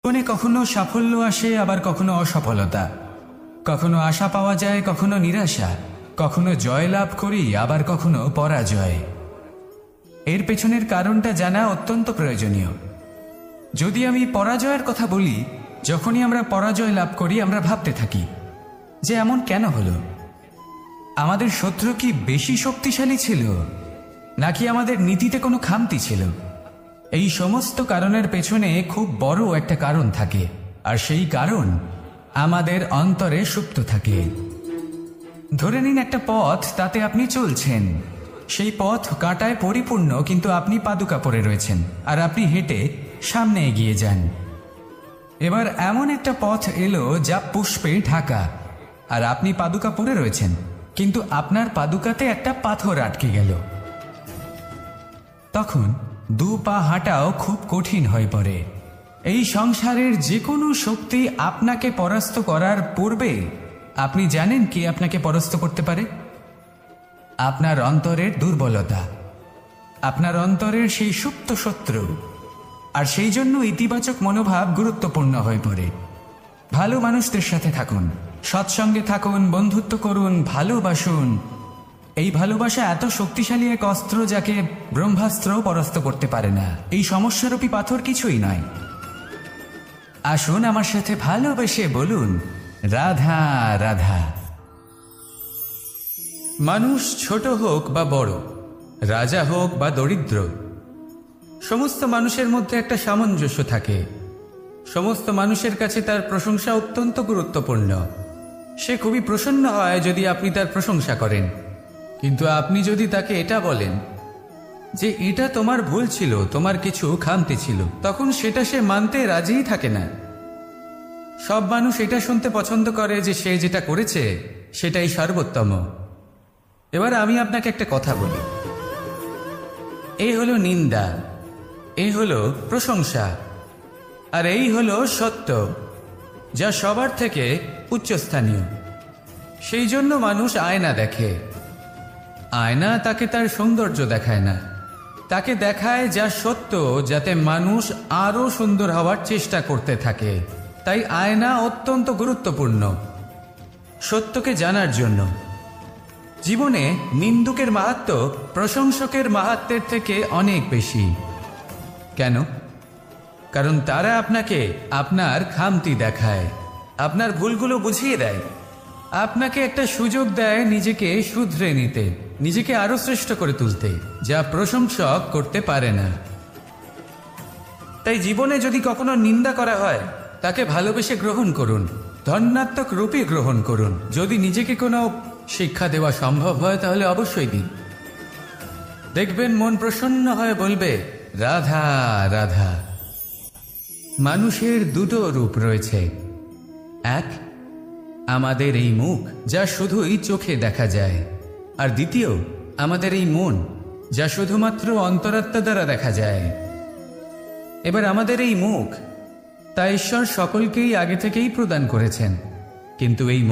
জীবনে কখনো সাফল্য আসে, আবার কখনো অসফলতা, কখনো আশা পাওয়া যায়, কখনো নিরাশা, কখনো জয় লাভ করি, আবার কখনো পরাজয়। এর পেছনের কারণটা জানা অত্যন্ত প্রয়োজনীয়। যদি আমি পরাজয়ের কথা বলি, যখনই আমরা পরাজয় লাভ করি আমরা ভাবতে থাকি যে এমন কেন হলো। আমাদের শত্রু কি বেশি শক্তিশালী ছিল, নাকি আমাদের নীতিতে কোনো খামতি ছিল? এই সমস্ত কারণের পেছনে খুব বড় একটা কারণ থাকে, আর সেই কারণ আমাদের অন্তরে সুপ্ত থাকে। ধরে নিন একটা পথ, তাতে আপনি চলছেন। সেই পথ কাঁটায় পরিপূর্ণ, কিন্তু আপনি পাদুকা পরে রয়েছেন আর আপনি হেঁটে সামনে এগিয়ে যান। এবার এমন একটা পথ এলো যা পুষ্পে ঢাকা, আর আপনি পাদুকা পরে রয়েছেন, কিন্তু আপনার পাদুকাতে একটা পাথর আটকে গেল। তখন দু পা হাঁটাও খুব কঠিন হয়ে পড়ে। এই সংসারের যে কোনো শক্তি আপনাকে পরাস্ত করার পূর্বে আপনি জানেন কি আপনাকে পরাস্ত করতে পারে? আপনার অন্তরের দুর্বলতা, আপনার অন্তরের সেই সুপ্ত শত্রু। আর সেই জন্য ইতিবাচক মনোভাব গুরুত্বপূর্ণ হয়ে পড়ে। ভালো মানুষদের সাথে থাকুন, সৎসঙ্গে থাকুন, বন্ধুত্ব করুন, ভালোবাসুন। এই ভালোবাসা এত শক্তিশালী এক অস্ত্র যাকে ব্রহ্মাস্ত্র পরাস্ত করতে পারে না। এই সমস্যারূপী পাথর কিছুই নয়। আসুন আমার সাথে ভালোবেসে বলুন, রাধা রাধা। মানুষ ছোট হোক বা বড়, রাজা হোক বা দরিদ্র, সমস্ত মানুষের মধ্যে একটা সামঞ্জস্য থাকে। সমস্ত মানুষের কাছে তার প্রশংসা অত্যন্ত গুরুত্বপূর্ণ। সে খুবই প্রসন্ন হয় যদি আপনি তার প্রশংসা করেন, কিন্তু আপনি যদি তাকে এটা বলেন যে এটা তোমার ভুল ছিল, তোমার কিছু খামতি ছিল, তখন সেটা সে মানতে রাজিই থাকে না। সব মানুষ এটা শুনতে পছন্দ করে যে সে যেটা করেছে সেটাই সর্বোত্তম। এবার আমি আপনাকে একটা কথা বলি, এই হলো নিন্দা, এই হলো প্রশংসা, আর এই হলো সত্য, যা সবার থেকে উচ্চস্থানীয়। সেই জন্য মানুষ আয়না দেখে। আয়না তাকে তার সৌন্দর্য দেখায় না, তাকে দেখায় যা সত্য, যাতে মানুষ আরো সুন্দর হওয়ার চেষ্টা করতে থাকে। তাই আয়না অত্যন্ত গুরুত্বপূর্ণ সত্যকে জানার জন্য। জীবনে নিন্দুকের মাহাত্ম্য প্রশংসকের মাহাত্ম্যের থেকে অনেক বেশি। কেন? কারণ তারা আপনাকে আপনার খামতি দেখায়, আপনার ভুলগুলো বুঝিয়ে দেয়, আপনাকে একটা সুযোগ দেয় নিজেকে শুধরে নিতে, নিজেকে আরো শ্রেষ্ঠ করে তুলতে, যা প্রশংসক করতে পারে না। তাই জীবনে যদি কখনো নিন্দা করা হয়, তাকে ভালোবেসে গ্রহণ করুন, ধন্যাত্মক রূপে গ্রহণ করুন। যদি নিজেকে কোনো শিক্ষা দেওয়া সম্ভব হয় তাহলে অবশ্যই দিন। দেখবেন মন প্রসন্ন হয়ে বলবে, রাধা রাধা। মানুষের দুটো রূপ রয়েছে। এক, আমাদের এই মুখ, যা শুধুই চোখে দেখা যায়, আর দ্বিতীয়, আমাদের এই মন, যা শুধুমাত্র অন্তরাত্মা দ্বারা দেখা যায়। এবার আমাদের এই মুখ, তা ঈশ্বর সকলকেই আগে থেকেই প্রদান করেছেন, কিন্তু এই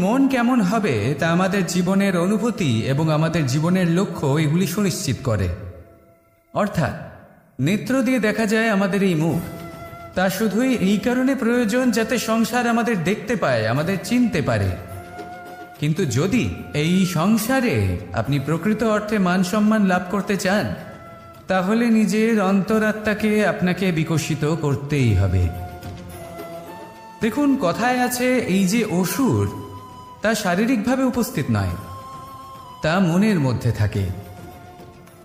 মন কেমন হবে তা আমাদের জীবনের অনুভূতি এবং আমাদের জীবনের লক্ষ্য এগুলি সুনিশ্চিত করে। অর্থাৎ নেত্র দিয়ে দেখা যায় আমাদের এই মুখ, তা শুধুই এই কারণে প্রয়োজন যাতে সংসার আমাদের দেখতে পায়, আমাদের চিনতে পারে। কিন্তু যদি এই সংসারে আপনি প্রকৃত অর্থে মান সম্মান লাভ করতে চান, তাহলে নিজের অন্তরাত্মাকে আপনাকে বিকশিত করতেই হবে। দেখুন, কথায় আছে এই যে অসুর, তা শারীরিকভাবে উপস্থিত নয়, তা মনের মধ্যে থাকে।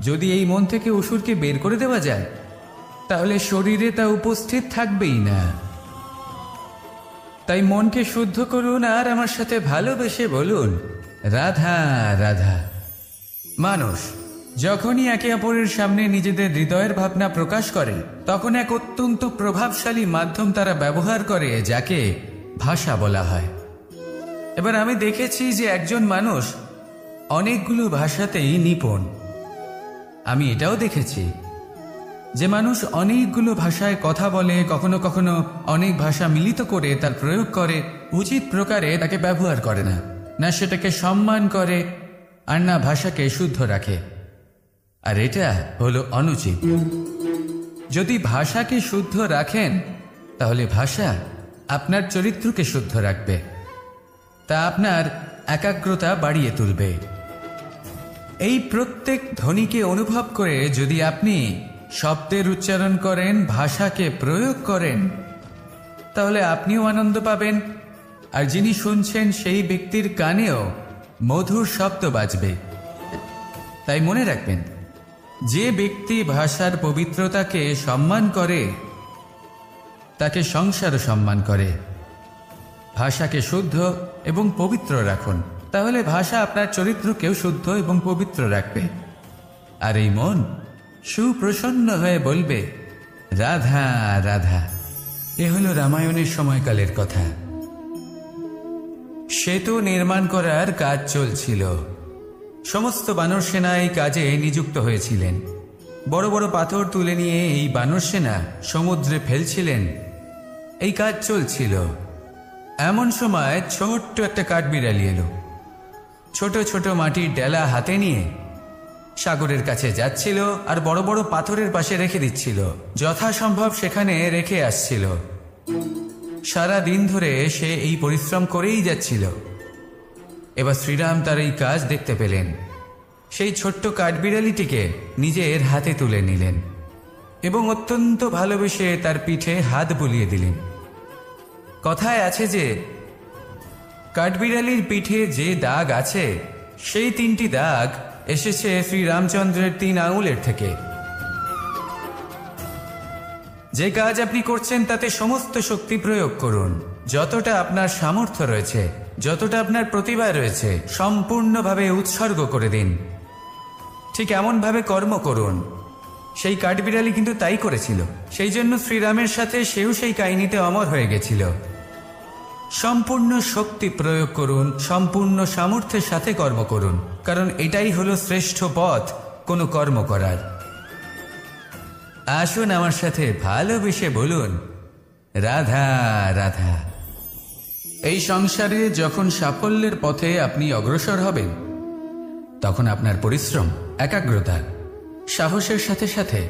যদি এই মন থেকে অসুরকে বের করে দেওয়া যায়, তাহলে শরীরে তা উপস্থিত থাকবেই না। তাই মনকে শুদ্ধ করুন আর আমার সাথে ভালোবেসে বলুন, রাধা রাধা। মানুষ যখনই একে অপরের সামনে নিজেদের হৃদয়ের ভাবনা প্রকাশ করে, তখন এক অত্যন্ত প্রভাবশালী মাধ্যম তারা ব্যবহার করে, যাকে ভাষা বলা হয়। এবার আমি দেখেছি যে একজন মানুষ অনেকগুলো ভাষাতেই নিপুণ। আমি এটাও দেখেছি যে মানুষ অনেকগুলো ভাষায় কথা বলে, কখনো কখনো অনেক ভাষা মিলিত করে তার প্রয়োগ করে, উচিত প্রকারে তাকে ব্যবহার করে না, না সেটাকে সম্মান করে, আর না ভাষাকে শুদ্ধ রাখে। আর এটা হলো অনুচিত। যদি ভাষাকে শুদ্ধ রাখেন তাহলে ভাষা আপনার চরিত্রকে শুদ্ধ রাখবে, তা আপনার একাগ্রতা বাড়িয়ে তুলবে। এই প্রত্যেক ধ্বনিকে অনুভব করে যদি আপনি শব্দের উচ্চারণ করেন, ভাষাকে প্রয়োগ করেন, তাহলে আপনিও আনন্দ পাবেন, আর যিনি শুনছেন সেই ব্যক্তির কানেও মধুর শব্দ বাজবে। তাই মনে রাখবেন, যে ব্যক্তি ভাষার পবিত্রতাকে সম্মান করে তাকে সংসারও সম্মান করে। ভাষাকে শুদ্ধ এবং পবিত্র রাখুন, তাহলে ভাষা আপনার চরিত্রকেও শুদ্ধ এবং পবিত্র রাখবে। আর এই মন সুপ্রসন্ন হয়ে বলবে, রাধা রাধা। এ হলো রামায়ণের সময়কালের কথা। সেতু নির্মাণ করার কাজ চলছিল। সমস্ত বানর সেনা এই কাজে নিযুক্ত হয়েছিলেন। বড় বড় পাথর তুলে নিয়ে এই বানর সেনা সমুদ্রে ফেলছিলেন। এই কাজ চলছিল। এমন সময় ছোট্ট একটা কাঠবিড়ালি এলো। ছোট ছোট মাটির ডেলা হাতে নিয়ে সাগরের কাছে যাচ্ছিল আর বড় বড় পাথরের পাশে রেখে দিচ্ছিল। যথাসম্ভব সেখানে রেখে আসছিল। সারা দিন ধরে সে এই পরিশ্রম করেই যাচ্ছিল। এবার শ্রীরাম তার এই কাজ দেখতে পেলেন। সেই ছোট্ট কাঠবিড়ালিটিকে নিজের হাতে তুলে নিলেন এবং অত্যন্ত ভালোবেসে তার পিঠে হাত বুলিয়ে দিলেন। কথায় আছে যে কাঠবিড়ালির পিঠে যে দাগ আছে সেই 3টি দাগ এসেছে শ্রীরামচন্দ্রের 3 আঙুলের থেকে। যে কাজ আপনি করছেন তাতে সমস্ত শক্তি প্রয়োগ করুন। যতটা আপনার সামর্থ্য রয়েছে, যতটা আপনার প্রতিভা রয়েছে, সম্পূর্ণভাবে উৎসর্গ করে দিন। ঠিক এমনভাবে কর্ম করুন। সেই কাঠবিড়ালি কিন্তু তাই করেছিল। সেই জন্য শ্রীরামের সাথে সেও সেই কাহিনীতে অমর হয়ে গেছিল। সম্পূর্ণ শক্তি প্রয়োগ করুন, সম্পূর্ণ সামর্থ্যের সাথে কর্ম করুন, কারণ এটাই হলো শ্রেষ্ঠ পথ কোনো কর্ম করার। আসুন আমার সাথে ভালোবেসে বলুন, রাধা রাধা। এই সংসারে যখন সাফল্যের পথে আপনি অগ্রসর হবেন, তখন আপনার পরিশ্রম, একাগ্রতা, সাহসের সাথে সাথে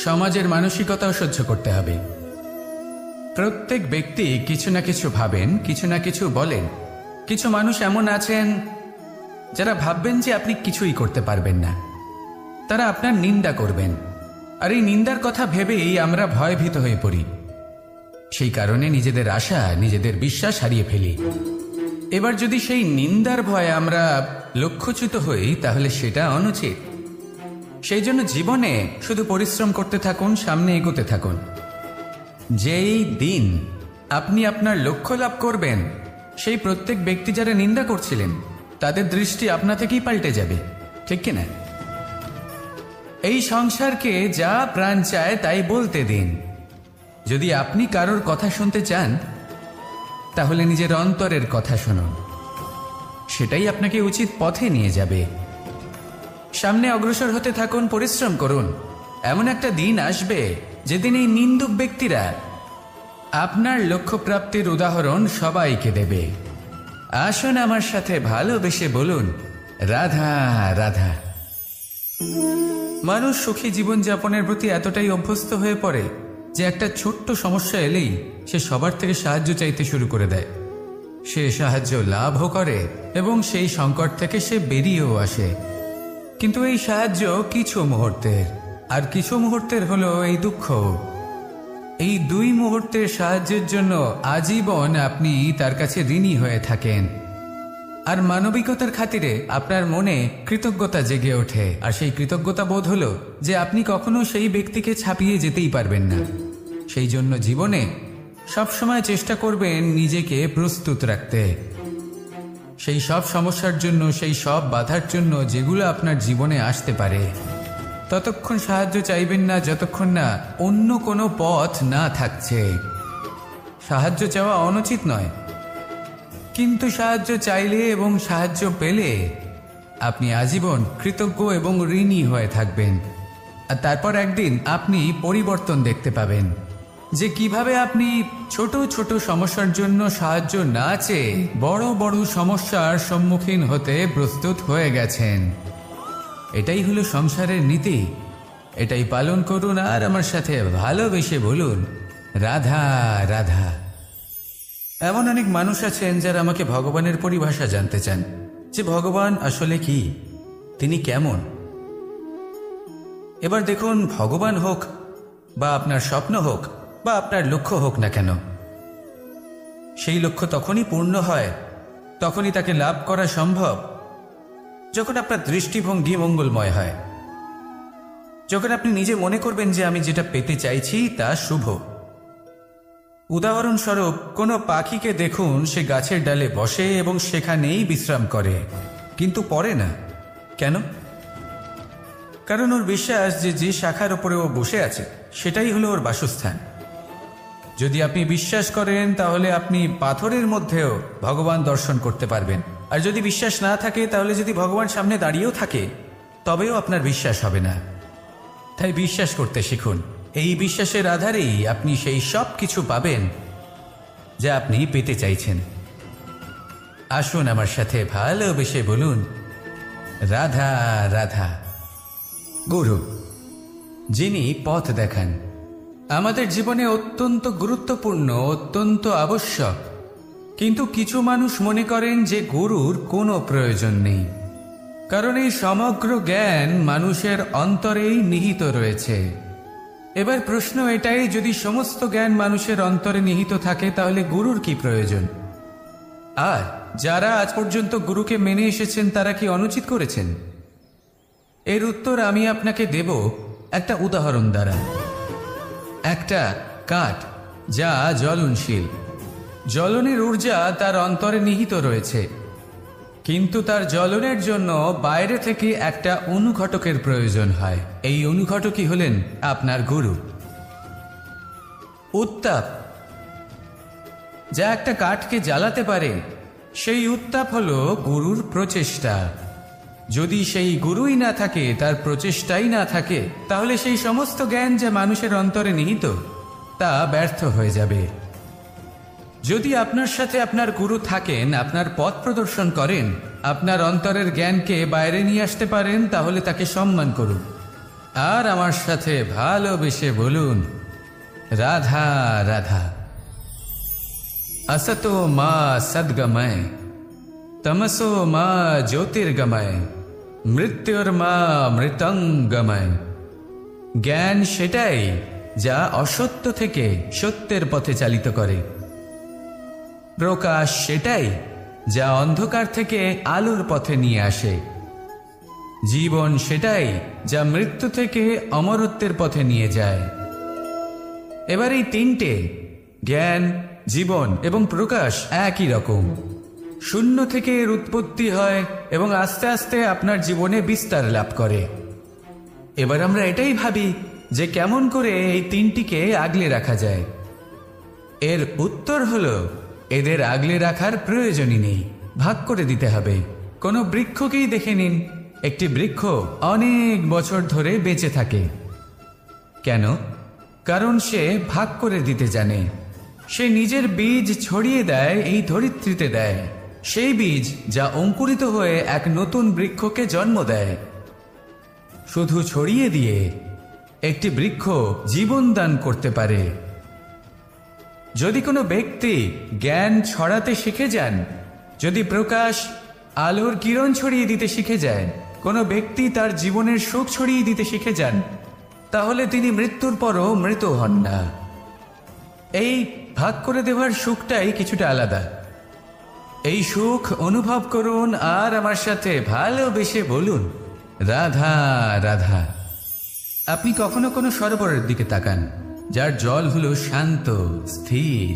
সমাজের মানসিকতাও সহ্য করতে হবে। প্রত্যেক ব্যক্তি কিছু না কিছু ভাবেন, কিছু না কিছু বলেন। কিছু মানুষ এমন আছেন যারা ভাববেন যে আপনি কিছুই করতে পারবেন না। তারা আপনার নিন্দা করবেন, আর এই নিন্দার কথা ভেবেই আমরা ভয়ভীত হয়ে পড়ি। সেই কারণে নিজেদের আশা, নিজেদের বিশ্বাস হারিয়ে ফেলি। এবার যদি সেই নিন্দার ভয়ে আমরা লক্ষ্যচ্যুত হই, তাহলে সেটা অনুচিত। সেই জন্য জীবনে শুধু পরিশ্রম করতে থাকুন, সামনে এগোতে থাকুন। যেই দিন আপনি আপনার লক্ষ্য লাভ করবেন, সেই প্রত্যেক ব্যক্তি যারা নিন্দা করছিলেন তাদের দৃষ্টি আপনা থেকেই পাল্টে যাবে, ঠিক কিনা? এই সংসারকে যা প্রাণ চায় তাই বলতে দিন। যদি আপনি কারোর কথা শুনতে চান, তাহলে নিজের অন্তরের কথা শুনুন। সেটাই আপনাকে উচিত পথে নিয়ে যাবে। সামনে অগ্রসর হতে থাকুন, পরিশ্রম করুন। এমন একটা দিন আসবে যেদিন এই নিন্দুক ব্যক্তিরা আপনার লক্ষ্য প্রাপ্তির উদাহরণ সবাইকে দেবে। আসুন আমার সাথে ভালোবেসে বলুন, রাধা রাধা। মানুষ সুখী জীবনযাপনের প্রতি এতটাই অভ্যস্ত হয়ে পড়ে যে একটা ছোট্ট সমস্যা এলেই সে সবার থেকে সাহায্য চাইতে শুরু করে দেয়। সে সাহায্য লাভও করে এবং সেই সংকট থেকে সে বেরিয়েও আসে। কিন্তু এই সাহায্য কিছু মুহূর্তের, আর কিছু মুহূর্তের হলো এই দুঃখ। এই 2 মুহূর্তের সাহায্যের জন্য আজীবন আপনি তার কাছে ঋণী হয়ে থাকেন। আর মানবিকতার খাতিরে আপনার মনে কৃতজ্ঞতা জেগে ওঠে। আর সেই কৃতজ্ঞতা বোধ হলো যে আপনি কখনো সেই ব্যক্তিকে ছাপিয়ে যেতেই পারবেন না। সেই জন্য জীবনে সবসময় চেষ্টা করবেন নিজেকে প্রস্তুত রাখতে, সেই সব সমস্যার জন্য, সেই সব বাধার জন্য যেগুলো আপনার জীবনে আসতে পারে। ততক্ষণ সাহায্য চাইবেন না যতক্ষণ না অন্য কোনো পথ না থাকছে। সাহায্য চাওয়া অনুচিত নয়, কিন্তু সাহায্য চাইলে এবং সাহায্য পেলে আপনি আজীবন কৃতজ্ঞ এবং ঋণী হয়ে থাকবেন। আর তারপর একদিন আপনি পরিবর্তন দেখতে পাবেন যে কিভাবে আপনি ছোট ছোট সমস্যার জন্য সাহায্য না চেয়ে বড় বড় সমস্যার সম্মুখীন হতে প্রস্তুত হয়ে গেছেন। এটাই হলো সংসারের নীতি। এটাই পালন করুন আর আমার সাথে ভালোবেসে বলুন, রাধা রাধা। এমন অনেক মানুষ আছেন যারা আমাকে ভগবানের পরিভাষা জানতে চান, যে ভগবান আসলে কি, তিনি কেমন। এবার দেখুন, ভগবান হোক বা আপনার স্বপ্ন হোক বা আপনার লক্ষ্য হোক না কেন, সেই লক্ষ্য তখনই পূর্ণ হয়, তখনই তাকে লাভ করা সম্ভব যখন আপনার দৃষ্টিভঙ্গি মঙ্গলময় হয়, যখন আপনি নিজে মনে করবেন যে আমি যেটা পেতে চাইছি তা শুভ। উদাহরণস্বরূপ, কোনো পাখিকে দেখুন, সে গাছের ডালে বসে এবং সেখানেই বিশ্রাম করে, কিন্তু পড়ে না। কেন? কারণ ওর বিশ্বাস যে যে শাখার ওপরে ও বসে আছে সেটাই হলো ওর বাসস্থান। যদি আপনি বিশ্বাস করেন তাহলে আপনি পাথরের মধ্যেও ভগবান দর্শন করতে পারবেন, আর যদি বিশ্বাস না থাকে তাহলে যদি ভগবান সামনে দাঁড়িয়েও থাকে তবেও আপনার বিশ্বাস হবে না। তাই বিশ্বাস করতে শিখুন। এই বিশ্বাসের আধারেই আপনি সেই সব কিছু পাবেন যা আপনি পেতে চাইছেন। আসুন আমার সাথে ভালোবেসে বলুন, রাধা রাধা। গুরু, যিনি পথ দেখান, আমাদের জীবনে অত্যন্ত গুরুত্বপূর্ণ, অত্যন্ত আবশ্যক। কিন্তু কিছু মানুষ মনে করেন যে গুরুর কোনো প্রয়োজন নেই, কারণ এই সমগ্র জ্ঞান মানুষের অন্তরেই নিহিত রয়েছে। এবার প্রশ্ন এটাই, যদি সমস্ত জ্ঞান মানুষের অন্তরে নিহিত থাকে তাহলে গুরুর কি প্রয়োজন? আর যারা আজ পর্যন্ত গুরুকে মেনে এসেছেন তারা কি অনুচিত করেছেন? এর উত্তর আমি আপনাকে দেব একটা উদাহরণ দ্বারা। একটা কাঠ যা জ্বলনশীল, জ্বলনের ঊর্জা তার অন্তরে নিহিত রয়েছে, কিন্তু তার জ্বলনের জন্য বাইরে থেকে একটা অনুঘটকের প্রয়োজন হয়। এই অনুঘটকই হলেন আপনার গুরু। উত্তাপ যা একটা কাঠকে জ্বালাতে পারে, সেই উত্তাপ হলো গুরুর প্রচেষ্টা। যদি সেই গুরুই না থাকে, তার প্রচেষ্টাই না থাকে, তাহলে সেই সমস্ত জ্ঞান যা মানুষের অন্তরে নিহিত তা ব্যর্থ হয়ে যাবে। যদি আপনার সাথে আপনার গুরু থাকেন, আপনার পথ প্রদর্শন করেন, আপনার অন্তরের জ্ঞানকে বাইরে নিয়ে আসতে পারেন, তাহলে তাকে সম্মান করুন আর আমার সাথে ভালোবেসে বলুন, রাধা রাধা। असतो मा सद्गमय, तमसो मा ज्योतिर्गमय, মৃত্যুর্মা মৃতঙ্গময়। জ্ঞান সেটাই যা অসত্য থেকে সত্যের পথে চালিত করে। প্রকাশ সেটাই যা অন্ধকার থেকে আলোর পথে নিয়ে আসে। জীবন সেটাই যা মৃত্যু থেকে অমরত্বের পথে নিয়ে যায়। এবার এই তিনটে, জ্ঞান, জীবন এবং প্রকাশ, একই রকম। শূন্য থেকে এর উৎপত্তি হয় এবং আস্তে আস্তে আপনার জীবনে বিস্তার লাভ করে। এবার আমরা এটাই ভাবি যে কেমন করে এই তিনটিকে আগলে রাখা যায়। এর উত্তর হলো, এদের আগলে রাখার প্রয়োজনই নেই, ভাগ করে দিতে হবে। কোনো বৃক্ষকেই দেখে নিন, একটি বৃক্ষ অনেক বছর ধরে বেঁচে থাকে। কেন? কারণ সে ভাগ করে দিতে জানে। সে নিজের বীজ ছড়িয়ে দেয়, এই ধরিত্রীতে দেয়, সেই বীজ যা অঙ্কুরিত হয়ে এক নতুন বৃক্ষকে জন্ম দেয়। শুধু ছড়িয়ে দিয়ে একটি বৃক্ষ জীবন দান করতে পারে। যদি কোনো ব্যক্তি জ্ঞান ছড়াতে শিখে যান, যদি প্রকাশ, আলোর কিরণ ছড়িয়ে দিতে শিখে যায়, কোনো ব্যক্তি তার জীবনের সুখ ছড়িয়ে দিতে শিখে যান, তাহলে তিনি মৃত্যুর পরও মৃত হন না। এই ভাগ করে দেওয়ার সুখটাই কিছুটা আলাদা। এই সুখ অনুভব করুন আর আমার সাথে ভালোবেসে বলুন, রাধা রাধা। আপনি কখনো কোনো সরোবরের দিকে তাকান, যার জল হলো শান্ত, স্থির।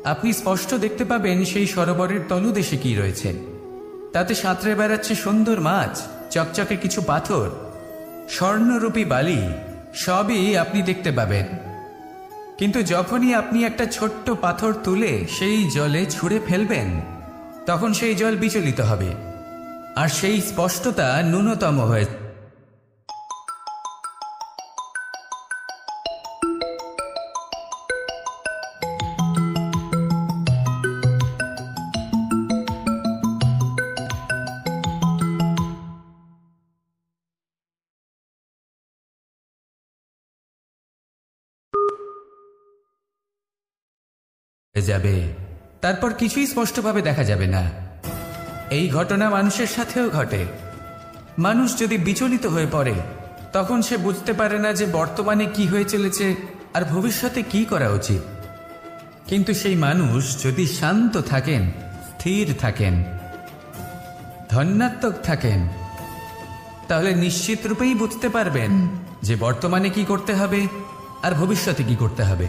আপনি স্পষ্ট দেখতে পাবেন সেই সরোবরের তলদেশে কি রয়েছে। তাতে সাঁতরে বেড়াচ্ছে সুন্দর মাছ, চকচকে কিছু পাথর, স্বর্ণরূপী বালি, সবই আপনি দেখতে পাবেন। কিন্তু যখনই আপনি একটা ছোট্ট পাথর তুলে সেই জলে ছুঁড়ে ফেলবেন, তখন সেই জল বিচলিত হবে আর সেই স্পষ্টতা ন্যূনতম হয়ে যাবে, তারপর কিছুই স্পষ্টভাবে দেখা যাবে না। এই ঘটনা মানুষের সাথেও ঘটে। মানুষ যদি বিচলিত হয়ে পড়ে, তখন সে বুঝতে পারে না যে বর্তমানে কি হয়ে চলেছে আর ভবিষ্যতে কি করা উচিত। কিন্তু সেই মানুষ যদি শান্ত থাকেন, স্থির থাকেন, ধন্যাত্মক থাকেন, তাহলে নিশ্চিত রূপেই বুঝতে পারবেন যে বর্তমানে কি করতে হবে আর ভবিষ্যতে কি করতে হবে।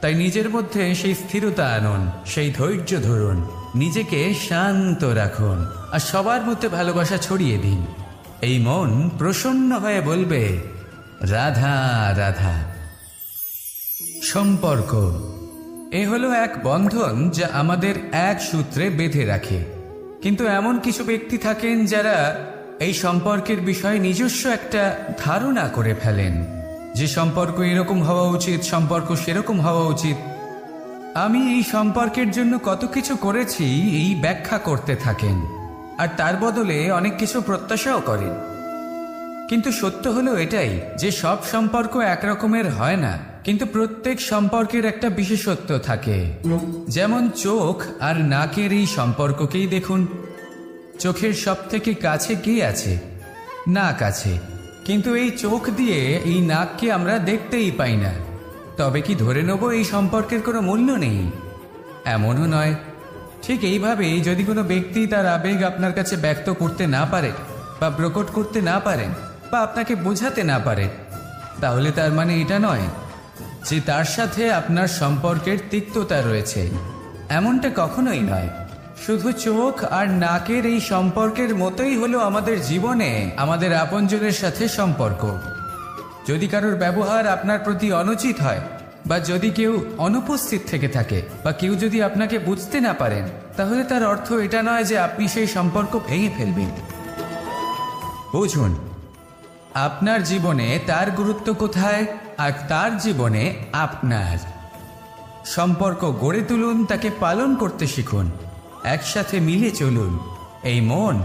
তাই নিজের মধ্যে সেই স্থিরতা আনুন, সেই ধৈর্য ধরুন, নিজেকে শান্ত রাখুন আর সবার মধ্যে ভালোবাসা ছড়িয়ে দিন। এই মন প্রসন্ন হয়ে বলবে, রাধা রাধা। সম্পর্ক এ হলো এক বন্ধন যা আমাদের এক সূত্রে বেঁধে রাখে। কিন্তু এমন কিছু ব্যক্তি থাকেন যারা এই সম্পর্কের বিষয়ে নিজস্ব একটা ধারণা করে ফেলেন যে সম্পর্ক এরকম হওয়া উচিত, সম্পর্ক সেরকম হওয়া উচিত। আমি এই সম্পর্কের জন্য কত কিছু করেছি এই ব্যাখ্যা করতে থাকেন আর তার বদলে অনেক কিছু প্রত্যাশাও করেন। কিন্তু সত্য হলো এটাই যে সব সম্পর্ক একরকমের হয় না, কিন্তু প্রত্যেক সম্পর্কের একটা বিশেষত্ব থাকে। যেমন চোখ আর নাকের এই সম্পর্ককেই দেখুন। চোখের সব থেকে কাছে কে আছে? নাক আছে। কিন্তু এই চোখ দিয়ে এই নাককে আমরা দেখতেই পাই না। তবে কি ধরে নেব এই সম্পর্কের কোনো মূল্য নেই? এমনও নয়। ঠিক এইভাবেই যদি কোনো ব্যক্তি তার আবেগ আপনার কাছে ব্যক্ত করতে না পারে বা প্রকট করতে না পারেন বা আপনাকে বোঝাতে না পারে, তাহলে তার মানে এটা নয় যে তার সাথে আপনার সম্পর্কের তিক্ততা রয়েছে। এমনটা কখনোই নয়। শুধু চোখ আর নাকের এই সম্পর্কের মতোই হলো আমাদের জীবনে আমাদের আপনজনের সাথে সম্পর্ক। যদি কারোর ব্যবহার আপনার প্রতি অনুচিত হয় বা যদি কেউ অনুপস্থিত থেকে থাকে বা কেউ যদি আপনাকে বুঝতে না পারেন, তাহলে তার অর্থ এটা নয় যে আপনি সেই সম্পর্ক ভেঙে ফেলবেন। বুঝুন, আপনার জীবনে তার গুরুত্ব কোথায় আর তার জীবনে আপনার। সম্পর্ক গড়ে তুলুন, তাকে পালন করতে শিখুন, একসাথে মিলে চলুন। এই মন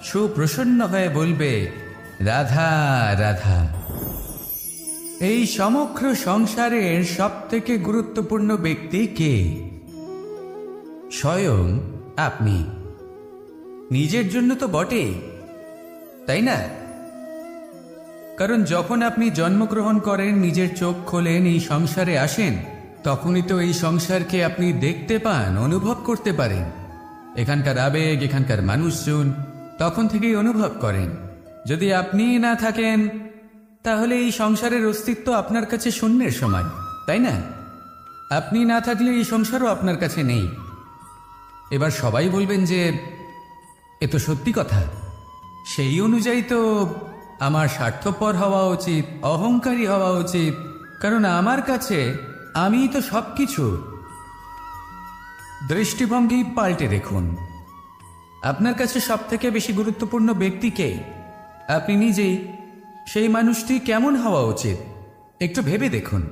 সুপ্রসন্ন হয়ে বলবে, রাধা রাধা। এই সমগ্র সংসারের সবথেকে গুরুত্বপূর্ণ ব্যক্তি কে? স্বয়ং আপনি। নিজের জন্য তো বটেই, তাই না? কারণ যখন আপনি জন্মগ্রহণ করেন, নিজের চোখ খোলেন, এই সংসারে আসেন, তখনই তো এই সংসারকে আপনি দেখতে পান, অনুভব করতে পারেন। এখানকার আবেগ, এখানকার মানুষজন তখন থেকেই অনুভব করেন। যদি আপনি না থাকেন, তাহলে এই সংসারের অস্তিত্ব আপনার কাছে শূন্যের সমান, তাই না? আপনি না থাকলে এই সংসারও আপনার কাছে নেই। এবার সবাই বলবেন যে এ তো সত্যি কথা। সেই অনুযায়ী তো আমার স্বার্থপর হওয়া উচিত, অহংকারী হওয়া উচিত, কারণ আমার কাছে আমিই তো সব কিছু। দৃষ্টিভঙ্গি পাল্টে দেখুন। আপনার কাছে সব থেকে বেশি গুরুত্বপূর্ণ ব্যক্তি কে? আপনি নিজেই। সেই মানুষটি কেমন হওয়া উচিত একটু ভেবে দেখুন।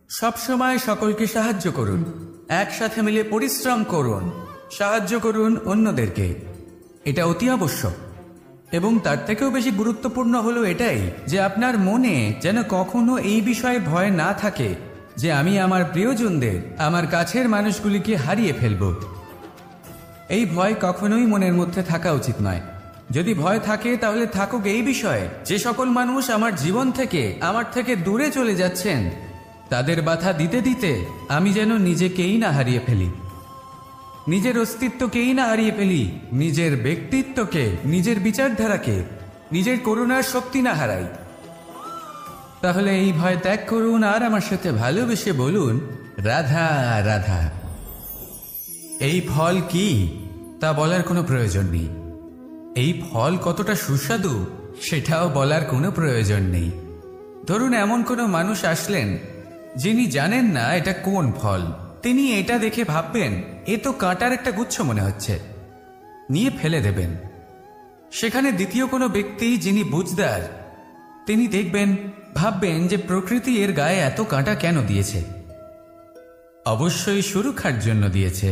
সবসময় সকলকে সাহায্য করুন, একসাথে মিলে পরিশ্রম করুন, সাহায্য করুন অন্যদেরকে। এটা অতি আবশ্যক। এবং তার থেকেও বেশি গুরুত্বপূর্ণ হলো এটাই যে আপনার মনে যেন কখনো এই বিষয়ে ভয় না থাকে যে আমি আমার প্রিয়জনদের, আমার কাছের মানুষগুলিকে হারিয়ে ফেলব। এই ভয় কখনোই মনের মধ্যে থাকা উচিত নয়। যদি ভয় থাকে তাহলে থাকুক এই বিষয়ে যে সকল মানুষ আমার জীবন থেকে, আমার থেকে দূরে চলে যাচ্ছেন, তাদের বাধা দিতে দিতে আমি যেন নিজেকেই না হারিয়ে ফেলি, নিজের অস্তিত্বকেই না হারিয়ে ফেলি, নিজের ব্যক্তিত্বকে, নিজের বিচারধারাকে, নিজের করুণার শক্তি না হারাই। তাহলে এই ভয় ত্যাগ করুন আর আমার সাথে ভালোবেসে বলুন, রাধা রাধা। এই ফল কি তা বলার কোনো প্রয়োজন নেই। এই ফল কতটা সুস্বাদু সেটাও বলার কোনো প্রয়োজন নেই। ধরুন এমন কোনো মানুষ আসলেন যিনি জানেন না এটা কোন ফল। তিনি এটা দেখে ভাববেন এ তো কাঁটার একটা গুচ্ছ মনে হচ্ছে, নিয়ে ফেলে দেবেন। সেখানে দ্বিতীয় কোনো ব্যক্তি যিনি বুঝদার, তিনি দেখবেন, ভাববেন যে প্রকৃতি এর গায়ে এত কাঁটা কেন দিয়েছে? অবশ্যই সুরক্ষার জন্য দিয়েছে,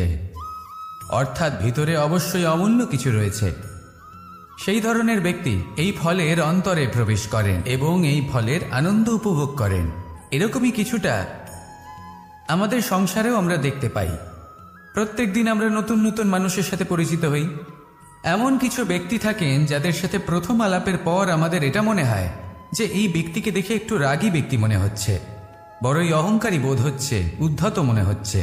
অর্থাৎ ভিতরে অবশ্যই অমূল্য কিছু রয়েছে। সেই ধরনের ব্যক্তি এই ফলের অন্তরে প্রবেশ করেন এবং এই ফলের আনন্দ উপভোগ করেন। এরকমই কিছুটা আমাদের সংসারেও আমরা দেখতে পাই, প্রত্যেক দিন আমরা নতুন নতুন মানুষের সাথে পরিচিত হই। এমন কিছু ব্যক্তি থাকেন যাদের সাথে প্রথম আলাপের পর আমাদের এটা মনে হয় যে এই ব্যক্তিকে দেখে একটু রাগী ব্যক্তি মনে হচ্ছে, বড়ই অহংকারী বোধ হচ্ছে, উদ্ধত মনে হচ্ছে।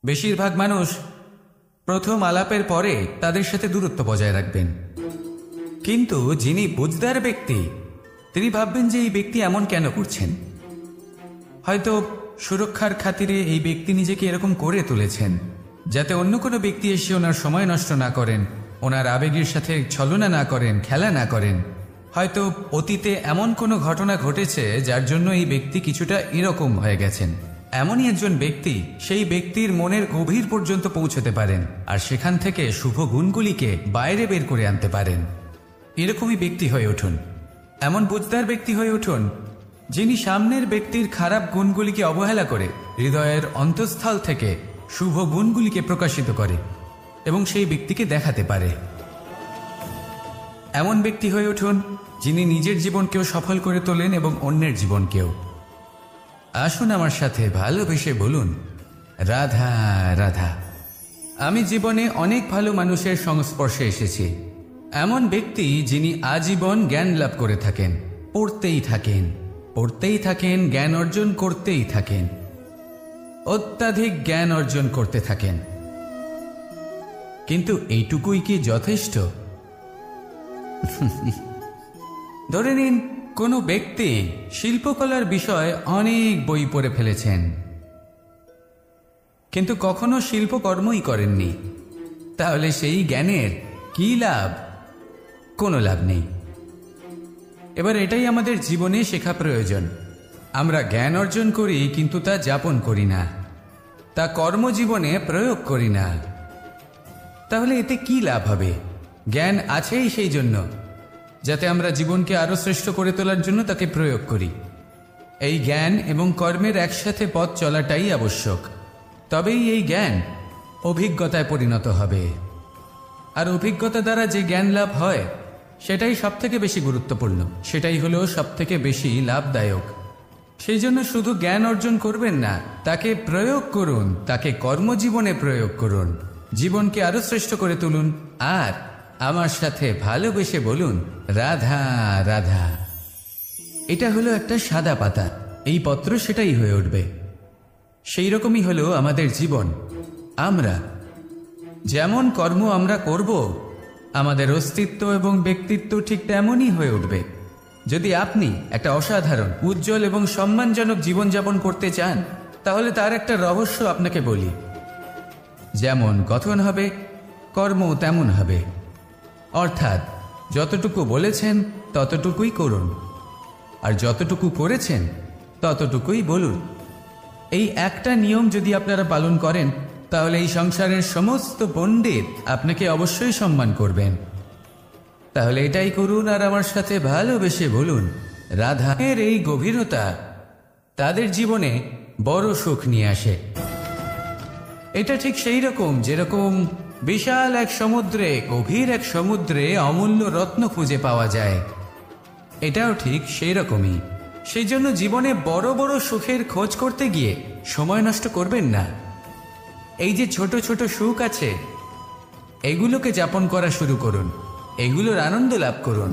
বেশিরভাগ মানুষ প্রথম আলাপের পরে তাদের সাথে দূরত্ব বজায় রাখবেন, কিন্তু যিনি বুঝদার ব্যক্তি তিনি ভাববেন যে এই ব্যক্তি এমন কেন করছেন। হয়তো সুরক্ষার খাতিরে এই ব্যক্তি নিজেকে এরকম করে তুলেছেন যাতে অন্য কোনো ব্যক্তি এসে ওনার সময় নষ্ট না করেন, ওনার আবেগের সাথে ছলনা না করেন, খেলা না করেন। হয়তো অতীতে এমন কোনো ঘটনা ঘটেছে যার জন্য এই ব্যক্তি কিছুটা এরকম হয়ে গেছেন। এমনই একজন ব্যক্তি সেই ব্যক্তির মনের গভীর পর্যন্ত পৌঁছতে পারেন আর সেখান থেকে শুভ গুণগুলিকে বাইরে বের করে আনতে পারেন। এরকমই ব্যক্তি হয়ে উঠুন, এমন বুঝদার ব্যক্তি হয়ে উঠুন যিনি সামনের ব্যক্তির খারাপ গুণগুলিকে অবহেলা করে হৃদয়ের অন্তঃস্থল থেকে শুভ গুণগুলিকে প্রকাশিত করে এবং সেই ব্যক্তিকে দেখাতে পারে। এমন ব্যক্তি হয়ে উঠুন যিনি নিজের জীবনকেও সফল করে তোলেন এবং অন্যের জীবনকেও। আসুন আমার সাথে ভালোবেসে বলুন, রাধা রাধা। আমি জীবনে অনেক ভালো মানুষের সংস্পর্শে এসেছি, এমন ব্যক্তি যিনি আজীবন জ্ঞান লাভ করে থাকেন, পড়তেই থাকেন, পড়তেই থাকেন, জ্ঞান অর্জন করতেই থাকেন, অত্যাধিক জ্ঞান অর্জন করতে থাকেন। কিন্তু এইটুকুই কি যথেষ্ট? ধরে নিন কোনো ব্যক্তি শিল্পকলার বিষয়ে অনেক বই পড়ে ফেলেছেন, কিন্তু কখনো শিল্পকর্মই করেননি। তাহলে সেই জ্ঞানের কি লাভ? কোনো লাভ নেই। এবার এটাই আমাদের জীবনে শেখা প্রয়োজন। আমরা জ্ঞান অর্জন করি কিন্তু তা যাপন করি না, তা কর্মজীবনে প্রয়োগ করি না। তাহলে এতে কি লাভ হবে? জ্ঞান আছেই সেই জন্য যাতে আমরা জীবনকে আরো শ্রেষ্ঠ করে তোলার জন্য তাকে প্রয়োগ করি। এই জ্ঞান এবং কর্মের একসাথে পথ চলাটাই আবশ্যক, তবেই এই জ্ঞান অভিজ্ঞতায় পরিণত হবে। আর অভিজ্ঞতা দ্বারা যে জ্ঞান লাভ হয় সেটাই সবথেকে বেশি গুরুত্বপূর্ণ, সেটাই হলো সবথেকে বেশি লাভদায়ক। সেই জন্য শুধু জ্ঞান অর্জন করবেন না, তাকে প্রয়োগ করুন, তাকে কর্মজীবনে প্রয়োগ করুন, জীবনকে আরো শ্রেষ্ঠ করে তুলুন। আর আমার সাথে ভালোবেসে বলুন, রাধা রাধা। এটা হলো একটা সাদা পাতা, এই পত্র সেটাই হয়ে উঠবে। সেই রকমই হলো আমাদের জীবন। আমরা যেমন কর্ম আমরা করব, আমাদের অস্তিত্ব এবং ব্যক্তিত্ব ঠিক তেমনই হয়ে উঠবে। যদি আপনি একটা অসাধারণ, উজ্জ্বল এবং সম্মানজনক জীবনযাপন করতে চান, তাহলে তার একটা রহস্য আপনাকে বলি। যেমন কথন হবে, কর্ম তেমন হবে। অর্থাৎ যতটুকু বলেছেন ততটুকুই করুন, আর যতটুকু করেছেন ততটুকুই বলুন। এই একটা নিয়ম যদি আপনারা পালন করেন, তাহলে এই সংসারের সমস্ত পণ্ডিত আপনাকে অবশ্যই সম্মান করবেন। তাহলে এটাই করুন আর আমার সাথে ভালোবেসে বলুন, রাধার এই গভীরতা তাদের জীবনে বড় সুখ নিয়ে আসে। এটা ঠিক সেই রকম যেরকম বিশাল এক সমুদ্রে, গভীর এক সমুদ্রে অমূল্য রত্ন খুঁজে পাওয়া যায়, এটাও ঠিক সেই রকমই। সেই জন্য জীবনে বড় বড় সুখের খোঁজ করতে গিয়ে সময় নষ্ট করবেন না। এই যে ছোট ছোট সুখ আছে, এগুলোকে যাপন করা শুরু করুন, এগুলোর আনন্দ লাভ করুন,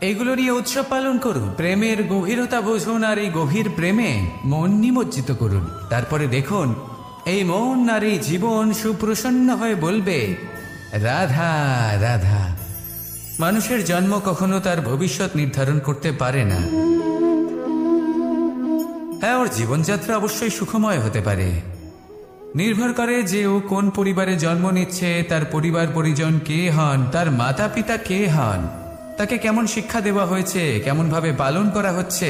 এগুলো নিয়ে উৎসব পালন করুন, প্রেমের গভীরতা বুঝুন আর এই গভীর প্রেমে মন নিমজ্জিত করুন। তারপরে দেখুন এই মন আর এই জীবন সুপ্রসন্ন হয়ে বলবে, রাধা রাধা। মানুষের জন্ম কখনো তার ভবিষ্যৎ নির্ধারণ করতে পারে না। হ্যাঁ, ওর জীবনযাত্রা অবশ্যই সুখময় হতে পারে, নির্ভর করে যে ও কোন পরিবারে জন্ম নিচ্ছে, তার পরিবার পরিজন কে হন, তার মাতা পিতা কে হন, তাকে কেমন শিক্ষা দেওয়া হয়েছে, কেমন ভাবে পালন করা হচ্ছে।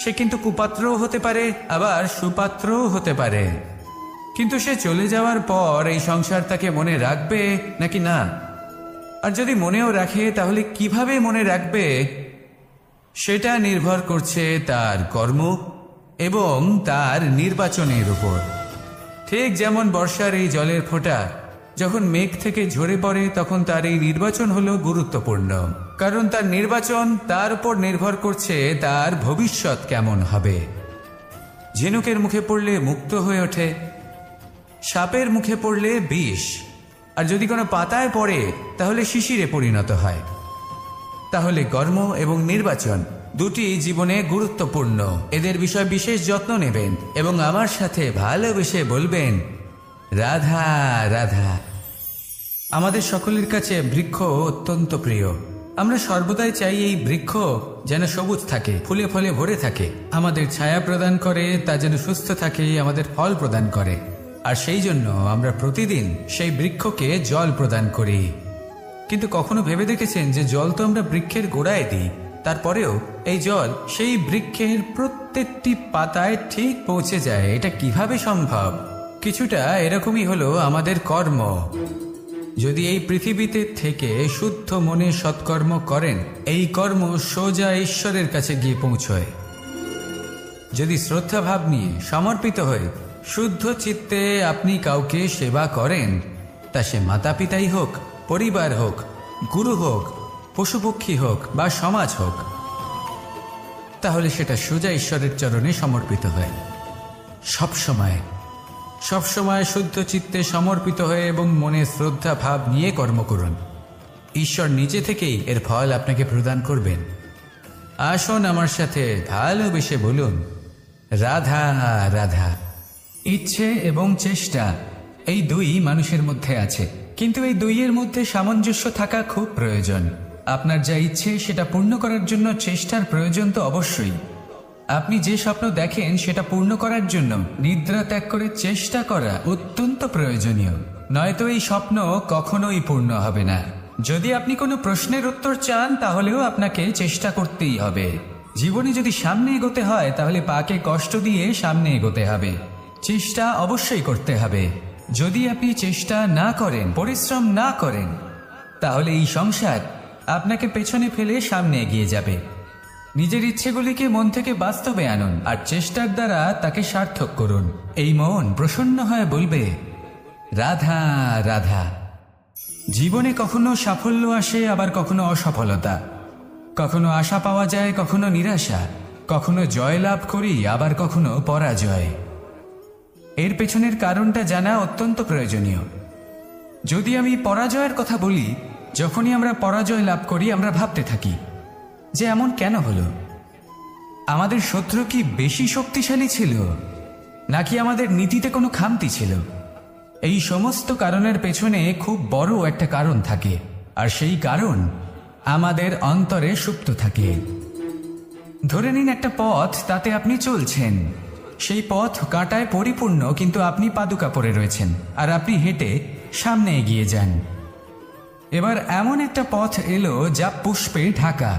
সে কিন্তু কুপাত্রও হতে পারে, আবার সুপাত্রও হতে পারে। কিন্তু সে চলে যাওয়ার পর এই সংসার তাকে মনে রাখবে নাকি না? আর যদি মনেও রাখে, তাহলে কিভাবে মনে রাখবে সেটা নির্ভর করছে তার কর্ম এবং তার নির্বাচনের উপর। ঠিক যেমন বর্ষার এই জলের ফোঁটা যখন মেঘ থেকে ঝরে পড়ে, তখন তার এই নির্বাচন হলো গুরুত্বপূর্ণ, কারণ তার নির্বাচন তার উপর নির্ভর করছে তার ভবিষ্যৎ কেমন হবে। ঝিনুকের মুখে পড়লে মুক্ত হয়ে ওঠে, সাপের মুখে পড়লে বিষ, আর যদি কোনো পাতায় পড়ে তাহলে শিশিরে পরিণত হয়। তাহলে কর্ম এবং নির্বাচন দুটি জীবনে গুরুত্বপূর্ণ। এদের বিষয়ে বিশেষ যত্ন নেবেন এবং আমার সাথে ভালোবেসে বলবেন, রাধা রাধা। আমাদের সকলের কাছে বৃক্ষ অত্যন্ত প্রিয়। আমরা সর্বদাই চাই এই বৃক্ষ যেন সবুজ থাকে, ফুলে ফলে ভরে থাকে, আমাদের ছায়া প্রদান করে, তা যেন সুস্থ থাকে, আমাদের ফল প্রদান করে। আর সেই জন্য আমরা প্রতিদিন সেই বৃক্ষকে জল প্রদান করি। কিন্তু কখনো ভেবে দেখেছেন যে জল তো আমরা বৃক্ষের গোড়ায় দিই, তারপরেও এই জল সেই বৃক্ষের প্রত্যেকটি পাতায় ঠিক পৌঁছে যায়? এটা কিভাবে সম্ভব? কিছুটা এরকমই হলো আমাদের কর্ম। যদি এই পৃথিবীতে থেকে শুদ্ধ মনে সৎকর্ম করেন, এই কর্ম সোজা ঈশ্বরের কাছে গিয়ে পৌঁছয়। যদি শ্রদ্ধাভাব নিয়ে সমর্পিত হয়ে শুদ্ধ চিত্তে আপনি কাউকে সেবা করেন, তা সে মাতা পিতাই হোক, পরিবার হোক, গুরু হোক, পশুপক্ষী হোক বা সমাজ হোক, তাহলে সেটা সোজা ঈশ্বরের চরণে সমর্পিত হয়। সবসময় শুদ্ধ চিত্তে সমর্পিত হয়ে এবং মনে শ্রদ্ধা ভাব নিয়ে কর্ম করুন। ঈশ্বর নিজে থেকেই এর ফল আপনাকে প্রদান করবেন। আসুন আমার সাথে ভালোবেসে বলুন, রাধা রাধা। ইচ্ছে এবং চেষ্টা এই দুই মানুষের মধ্যে আছে, কিন্তু এই দুইয়ের মধ্যে সামঞ্জস্য থাকা খুব প্রয়োজন। আপনার যা ইচ্ছে সেটা পূর্ণ করার জন্য চেষ্টার প্রয়োজন তো অবশ্যই। আপনি যে স্বপ্ন দেখেন সেটা পূর্ণ করার জন্য নিদ্রা ত্যাগ করে চেষ্টা করা অত্যন্ত প্রয়োজনীয়, নয়তো এই স্বপ্ন কখনোই পূর্ণ হবে না। যদি আপনি কোনো প্রশ্নের উত্তর চান তাহলেও আপনাকে চেষ্টা করতেই হবে। জীবনে যদি সামনে এগোতে হয় তাহলে পাকে কষ্ট দিয়ে সামনে এগোতে হবে, চেষ্টা অবশ্যই করতে হবে। যদি আপনি চেষ্টা না করেন, পরিশ্রম না করেন, তাহলে এই সংসার আপনাকে পেছনে ফেলে সামনে এগিয়ে যাবে। নিজের ইচ্ছেগুলিকে মন থেকে বাস্তবে আনুন আর চেষ্টার দ্বারা তাকে সার্থক করুন। এই মন প্রসন্ন হয়ে বলবে, রাধা রাধা। জীবনে কখনো সাফল্য আসে, আবার কখনো অসফলতা, কখনো আশা পাওয়া যায়, কখনো নিরাশা, কখনো জয় লাভ করি, আবার কখনো পরাজয়। এর পেছনের কারণটা জানা অত্যন্ত প্রয়োজনীয়। যদি আমি পরাজয়ের কথা বলি, যখনই আমরা পরাজয় লাভ করি আমরা ভাবতে থাকি যে এমন কেন হলো? আমাদের শত্রু কি বেশি শক্তিশালী ছিল, নাকি আমাদের নীতিতে কোনো খামতি ছিল? এই সমস্ত কারণের পেছনে খুব বড় একটা কারণ থাকে, আর সেই কারণ আমাদের অন্তরে সুপ্ত থাকে। ধরে নিন একটা পথ, তাতে আপনি চলছেন, সেই পথ কাঁটায় পরিপূর্ণ, কিন্তু আপনি পাদুকা পরে রয়েছেন আর আপনি হেঁটে সামনে এগিয়ে যান। এবার এমন একটা পথ এলো যা পুষ্পে ঢাকা,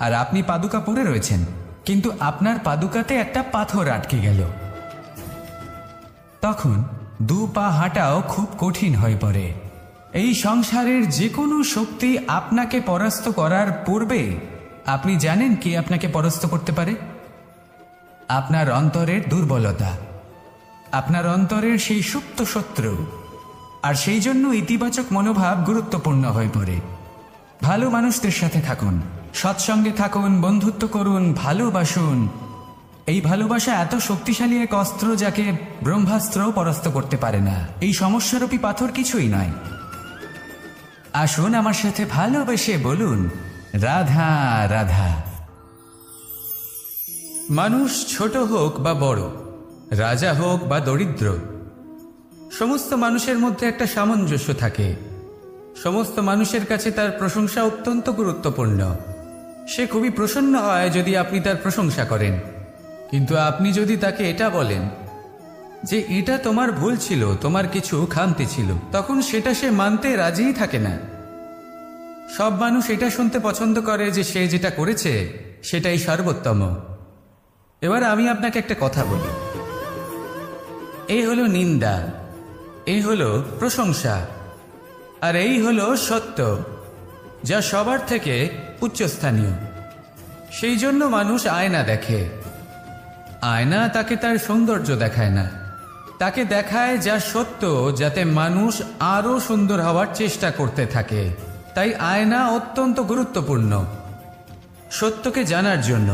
আর আপনি পাদুকা পরে রয়েছেন, কিন্তু আপনার পাদুকাতে একটা পাথর আটকে গেল। তখন দু পা হাঁটাও খুব কঠিন হয়ে পড়ে। এই সংসারের যে কোনো শক্তি আপনাকে পরাস্ত করার পূর্বে আপনি জানেন কি আপনাকে পরাস্ত করতে পারে? আপনার অন্তরের দুর্বলতা, আপনার অন্তরের সেই সুপ্ত শত্রু। আর সেই জন্য ইতিবাচক মনোভাব গুরুত্বপূর্ণ হয়ে পড়ে। ভালো মানুষদের সাথে থাকুন, সৎসঙ্গে থাকুন, বন্ধুত্ব করুন, ভালোবাসুন। এই ভালোবাসা এত শক্তিশালী এক অস্ত্র যাকে ব্রহ্মাস্ত্র পরাস্ত করতে পারে না। এই সমস্যারূপী পাথর কিছুই নয়। আসুন আমার সাথে ভালোবেসে বলুন, রাধা রাধা। মানুষ ছোট হোক বা বড়, রাজা হোক বা দরিদ্র, সমস্ত মানুষের মধ্যে একটা সামঞ্জস্য থাকে। সমস্ত মানুষের কাছে তার প্রশংসা অত্যন্ত গুরুত্বপূর্ণ। সে খুবই প্রসন্ন হয় যদি আপনি তার প্রশংসা করেন, কিন্তু আপনি যদি তাকে এটা বলেন যে এটা তোমার ভুল ছিল, তোমার কিছু খামতি ছিল, তখন সেটা সে মানতে রাজিই থাকে না। সব মানুষ এটা শুনতে পছন্দ করে যে সে যেটা করেছে সেটাই সর্বোত্তম। এবার আমি আপনাকে একটা কথা বলি, এই হলো নিন্দা, এই হলো প্রশংসা, আর এই হলো সত্য, যা সবার থেকে উচ্চস্থানীয়। সেই জন্য মানুষ আয়না দেখে। আয়না তাকে তার সৌন্দর্য দেখায় না, তাকে দেখায় যা সত্য, যাতে মানুষ আরো সুন্দর হওয়ার চেষ্টা করতে থাকে। তাই আয়না অত্যন্ত গুরুত্বপূর্ণ সত্যকে জানার জন্য।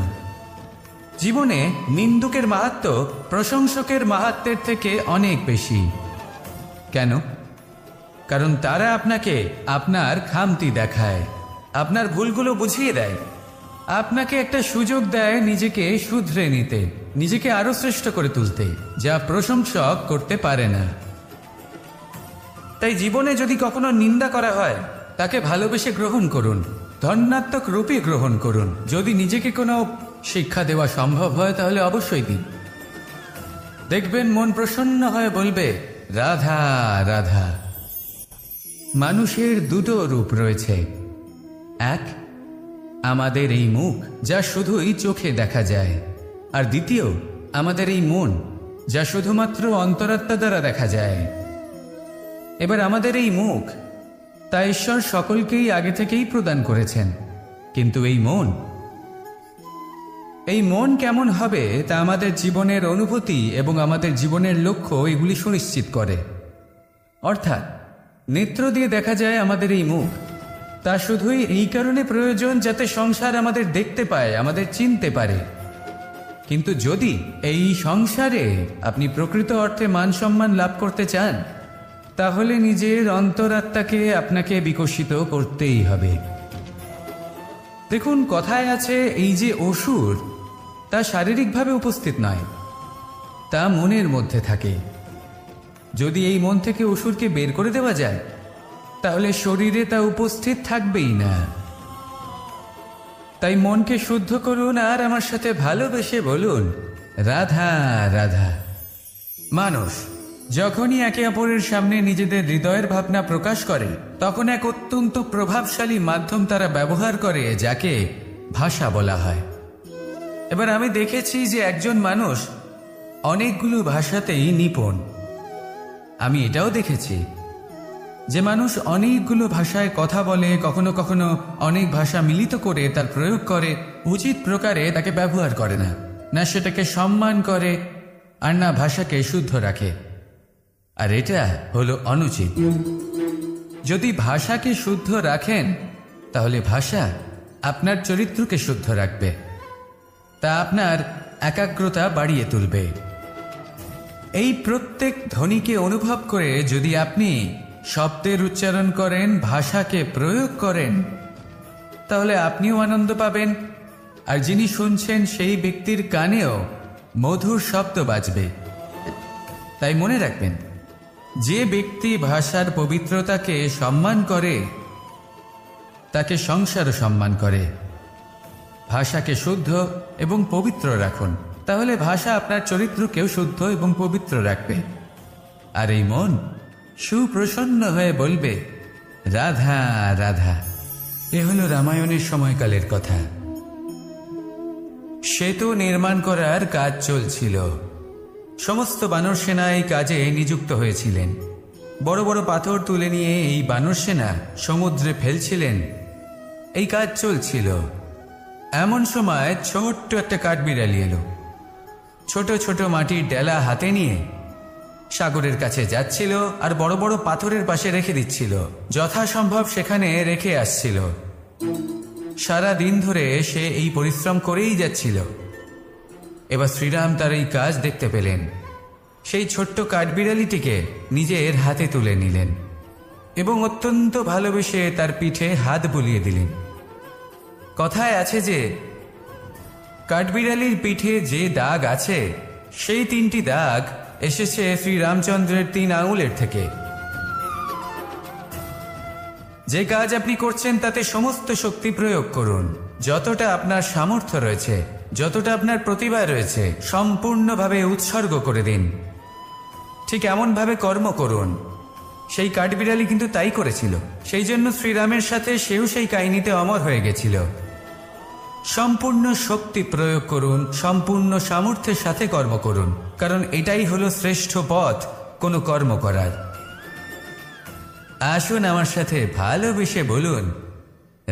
জীবনে নিন্দুকের মাহাত্ম্য প্রশংসকের মাহাত্ম্যের থেকে অনেক বেশি। কেন? কারণ তারা আপনাকে আপনার খামতি দেখায়, আপনার ভুলগুলো বুঝিয়ে দেয়, আপনাকে একটা সুযোগ দেয় নিজেকে শুধরে নিতে, নিজেকে আরো শ্রেষ্ঠ করে তুলতে, যা প্রশংসক করতে পারে না। তাই জীবনে যদি কখনো নিন্দা করা হয়, তাকে ভালোবেসে গ্রহণ করুন, ধন্যাত্মক রূপে গ্রহণ করুন। যদি নিজেকে কোনো শিক্ষা দেওয়া সম্ভব হয় তাহলে অবশ্যই দিন। দেখবেন মন প্রসন্ন হয়ে বলবে, রাধা রাধা। মানুষের দুটো রূপ রয়েছে। এক, আমাদের এই মুখ, যা শুধুই চোখে দেখা যায়, আর দ্বিতীয়, আমাদের এই মন, যা শুধুমাত্র অন্তরাত্মা দ্বারা দেখা যায়। এবার আমাদের এই মুখ, তা ঈশ্বর সকলকেই আগে থেকেই প্রদান করেছেন। কিন্তু এই মন কেমন হবে তা আমাদের জীবনের অনুভূতি এবং আমাদের জীবনের লক্ষ্য এগুলি সুনিশ্চিত করে। অর্থাৎ নেত্র দিয়ে দেখা যায় আমাদের এই মুখ, তা শুধুই এই কারণে প্রয়োজন যাতে সংসার আমাদের দেখতে পায়, আমাদের চিনতে পারে। কিন্তু যদি এই সংসারে আপনি প্রকৃত অর্থে মান সম্মান লাভ করতে চান, তাহলে নিজের অন্তরাত্মাকে আপনাকে বিকশিত করতেই হবে। দেখুন, কথায় আছে এই যে অসুর, তা শারীরিকভাবে উপস্থিত নয়, তা মনের মধ্যে থাকে। যদি এই মন থেকে অসুরকে বের করে দেওয়া যায়, তাহলে শরীরে তা উপস্থিত থাকবেই না। তাই মনকে শুদ্ধ করুন আর আমার সাথে ভালোবেসে বলুন, রাধা রাধা। মানুষ যখনই একে অপরের সামনে নিজেদের হৃদয়ের ভাবনা প্রকাশ করে, তখন এক অত্যন্ত প্রভাবশালী মাধ্যম তারা ব্যবহার করে, যাকে ভাষা বলা হয়। এবার আমি দেখেছি যে একজন মানুষ অনেকগুলো ভাষাতেই নিপুণ। আমি এটাও দেখেছি যে মানুষ অনেকগুলো ভাষায় কথা বলে, কখনো কখনো অনেক ভাষা মিলিত করে তার প্রয়োগ করে, উচিত প্রকারে তাকে ব্যবহার করে না, না সেটাকে সম্মান করে, আর না ভাষাকে শুদ্ধ রাখে। আর এটা হলো অনুচিত। যদি ভাষাকে শুদ্ধ রাখেন, তাহলে ভাষা আপনার চরিত্রকে শুদ্ধ রাখবে, তা আপনার একাগ্রতা বাড়িয়ে তুলবে। এই প্রত্যেক ধ্বনিকে অনুভব করে যদি আপনি শব্দের উচ্চারণ করেন, ভাষাকে প্রয়োগ করেন, তাহলে আপনিও আনন্দ পাবেন, আর যিনি শুনছেন সেই ব্যক্তির কানেও মধুর শব্দ বাজবে। তাই মনে রাখবেন, যে ব্যক্তি ভাষার পবিত্রতাকে সম্মান করে, তাকে সংসারও সম্মান করে। ভাষাকে শুদ্ধ এবং পবিত্র রাখুন, তাহলে ভাষা আপনার চরিত্রকেও শুদ্ধ এবং পবিত্র রাখবে। আর এই মন সুপ্রসন্ন হয়ে বলবে, রাধা রাধা। এ হলো রামায়ণের সময়কালের কথা। সেতু নির্মাণ করার কাজ চলছিল। সমস্ত বানর সেনা এই কাজে নিযুক্ত হয়েছিলেন। বড় বড় পাথর তুলে নিয়ে এই বানর সেনা সমুদ্রে ফেলছিলেন। এই কাজ চলছিল। এমন সময় ছোট্ট একটা কাঠবিড়ালি এলো। ছোট ছোট মাটির ডেলা হাতে নিয়ে সাগরের কাছে যাচ্ছিল, আর বড় বড় পাথরের পাশে রেখে দিচ্ছিল, যথাসম্ভব সেখানে রেখে আসছিল। সারা দিন ধরে সে এই পরিশ্রম করেই যাচ্ছিল। এবার শ্রীরাম তার এই কাজ দেখতে পেলেন। সেই ছোট্ট কাঠবিড়ালিটিকে নিজের হাতে তুলে নিলেন এবং অত্যন্ত ভালোবেসে তার পিঠে হাত বুলিয়ে দিলেন। কথায় আছে যে কাঠবিড়ালির পিঠে যে দাগ আছে, সেই 3টি দাগ এসেছে শ্রীরামচন্দ্রের 3 আঙুলের থেকে। যে কাজ আপনি করছেন তাতে সমস্ত শক্তি প্রয়োগ করুন। যতটা আপনার সামর্থ্য রয়েছে, যতটা আপনার প্রতিভা রয়েছে, সম্পূর্ণভাবে উৎসর্গ করে দিন। ঠিক এমনভাবে কর্ম করুন। সেই কাঠবিড়ালি কিন্তু তাই করেছিল। সেই জন্য শ্রীরামের সাথে সেও সেই কাহিনীতে অমর হয়ে গেছিল। সম্পূর্ণ শক্তি প্রয়োগ করুন, সম্পূর্ণ সামর্থ্যের সাথে কর্ম করুন, কারণ এটাই হলো শ্রেষ্ঠ পথ কোনো কর্ম করার। আসুন আমার সাথে ভালোবেসে বলুন,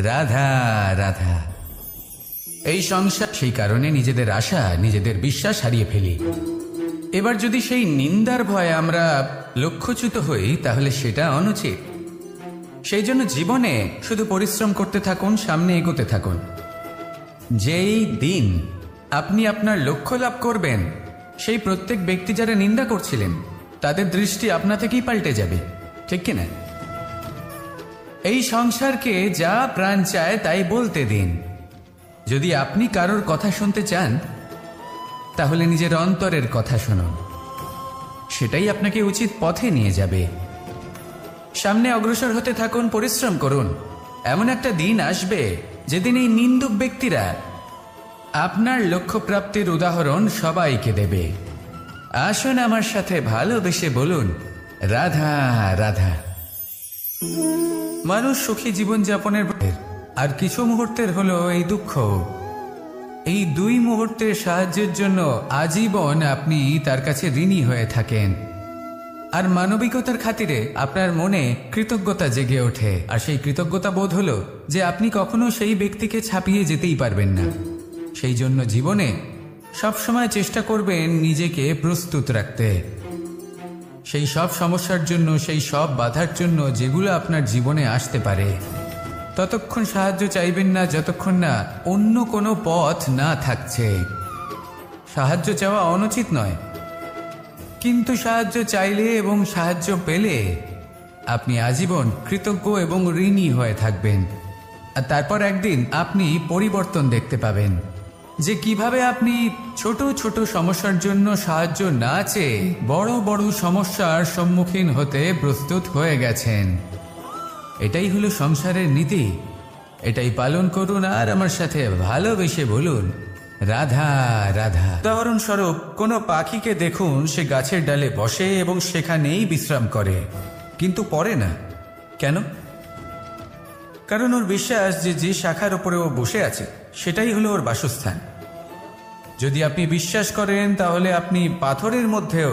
রাধা রাধা। এই সংসার সেই কারণে নিজেদের আশা, নিজেদের বিশ্বাস হারিয়ে ফেলি। এবার যদি সেই নিন্দার ভয়ে আমরা লক্ষ্যচ্যুত হই, তাহলে সেটা অনুচিত। সেই জন্য জীবনে শুধু পরিশ্রম করতে থাকুন, সামনে এগোতে থাকুন। যেই দিন আপনি আপনার লক্ষ্য লাভ করবেন, সেই প্রত্যেক ব্যক্তি যারা নিন্দা করছিলেন তাদের দৃষ্টি আপনা থেকেই পাল্টে যাবে, ঠিক কিনা? এই সংসারকে যা প্রাণ চায় তাই বলতে দিন। যদি আপনি কারোর কথা শুনতে চান তাহলে নিজের অন্তরের কথা শুনুন, সেটাই আপনাকে উচিত পথে নিয়ে যাবে। সামনে অগ্রসর হতে থাকুন, পরিশ্রম করুন। এমন একটা দিন আসবে যেদিন এই নিন্দুক ব্যক্তিরা আপনার লক্ষ্য প্রাপ্তির উদাহরণ সবাইকে দেবে। আসুন আমার সাথে ভালোবেসে বলুন, রাধা রাধা। মানুষ সুখী জীবনযাপনের আর কিছু মুহূর্তের হলো এই দুঃখ। এই 2 মুহূর্তের সাহায্যের জন্য আজীবন আপনি তার কাছে ঋণী হয়ে থাকেন। আর মানবিকতার খাতিরে আপনার মনে কৃতজ্ঞতা জেগে ওঠে। আর সেই কৃতজ্ঞতা বোধ হলো যে আপনি কখনো সেই ব্যক্তিকে ছাপিয়ে যেতেই পারবেন না। সেই জন্য জীবনে সবসময় চেষ্টা করবেন নিজেকে প্রস্তুত রাখতে, সেই সব সমস্যার জন্য, সেই সব বাধার জন্য যেগুলো আপনার জীবনে আসতে পারে। ততক্ষণ সাহায্য চাইবেন না যতক্ষণ না অন্য কোনো পথ না থাকছে। সাহায্য চাওয়া অনুচিত নয়, কিন্তু সাহায্য চাইলে এবং সাহায্য পেলে আপনি আজীবন কৃতজ্ঞ এবং ঋণী হয়ে থাকবেন। আর তারপর একদিন আপনি পরিবর্তন দেখতে পাবেন যে কিভাবে আপনি ছোট ছোট সমস্যার জন্য সাহায্য না চেয়ে বড় বড় সমস্যার সম্মুখীন হতে প্রস্তুত হয়ে গেছেন। এটাই হলো সংসারের নীতি। এটাই পালন করুন আর আমার সাথে ভালোবেসে বলুন, রাধা রাধা। উদাহরণস্বরূপ কোনো পাখিকে দেখুন, সে গাছের ডালে বসে এবং সেখানেই বিশ্রাম করে, কিন্তু পড়ে না। কেন? কারণ ওর বিশ্বাস যে যে শাখার উপরে ও বসে আছে সেটাই হলো ওর বাসস্থান। যদি আপনি বিশ্বাস করেন তাহলে আপনি পাথরের মধ্যেও